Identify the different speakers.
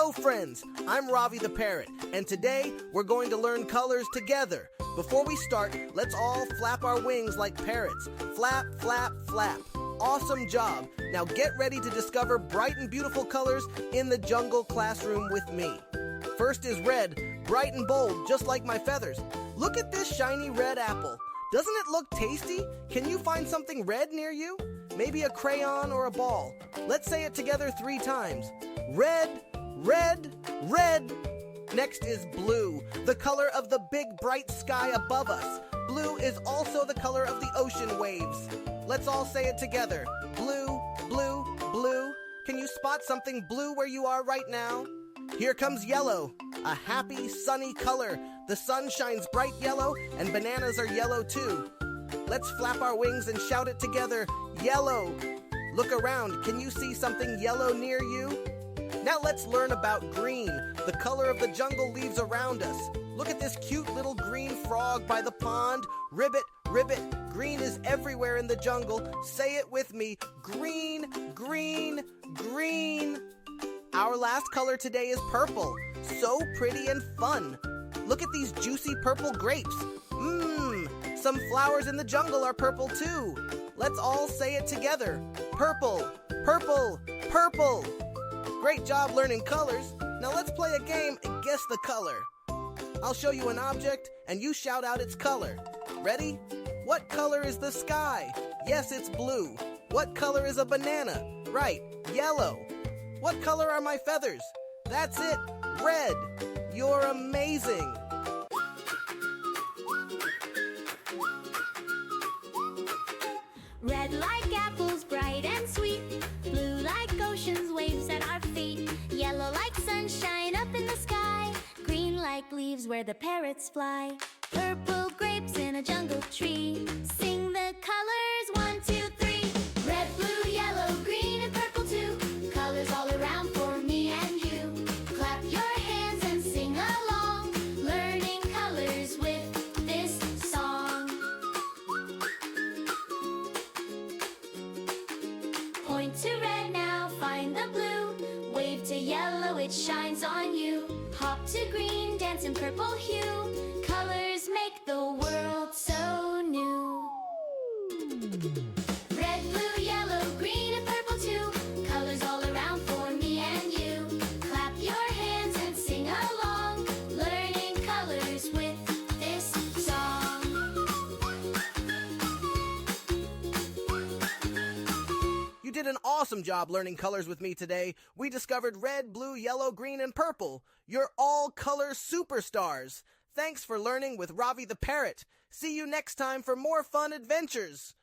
Speaker 1: Hello friends, I'm Ravi the Parrot, and today we're going to learn colors together. Before we start, let's all flap our wings like parrots. Flap, flap, flap. Awesome job. Now get ready to discover bright and beautiful colors in the jungle classroom with me. First is red, bright and bold, just like my feathers. Look at this shiny red apple. Doesn't it look tasty? Can you find something red near you? Maybe a crayon or a ball. Let's say it together 3 times. Red, red, red. Next is blue, the color of the big bright sky above us. Blue is also the color of the ocean waves. Let's all say it together. Blue, blue, blue. Can you spot something blue where you are right now? Here comes yellow, a happy, sunny color. The sun shines bright yellow, and bananas are yellow too. Let's flap our wings and shout it together. Yellow. Look around. Can you see something yellow near you? Now let's learn about green, the color of the jungle leaves around us. Look at this cute little green frog by the pond. Ribbit, ribbit, green is everywhere in the jungle. Say it with me. Green, green, green. Our last color today is purple. So pretty and fun. Look at these juicy purple grapes. Some flowers in the jungle are purple too. Let's all say it together. Purple, purple, purple. Great job learning colors. Now let's play a game and guess the color. I'll show you an object and you shout out its color. Ready? What color is the sky? Yes, it's blue. What color is a banana? Right, yellow. What color are my feathers? That's it, red. You're amazing.
Speaker 2: Red like apples, bright and sweet. Blue like ocean's waves at our feet. Yellow like sunshine up in the sky. Green like leaves where the parrots fly. Purple grapes in a jungle tree. Sing the colors 1, 2, 3. Red, blue, yellow, green, and purple too. Colors all around for me and you. Clap your hands and sing along. Learning colors with this song. Point to red now, find the blue. Wave to yellow, it shines on you. Hop to green, dance in purple hue. Colors make the world so new. Red, blue, yellow, green, and purple too. Colors all around for me and you. Clap your hands and sing along. Learning colors with this song.
Speaker 1: You did an awesome job learning colors with me today. We discovered red, blue, yellow, green, and purple. You're all color superstars. Thanks for learning with Ravi the Parrot. See you next time for more fun adventures.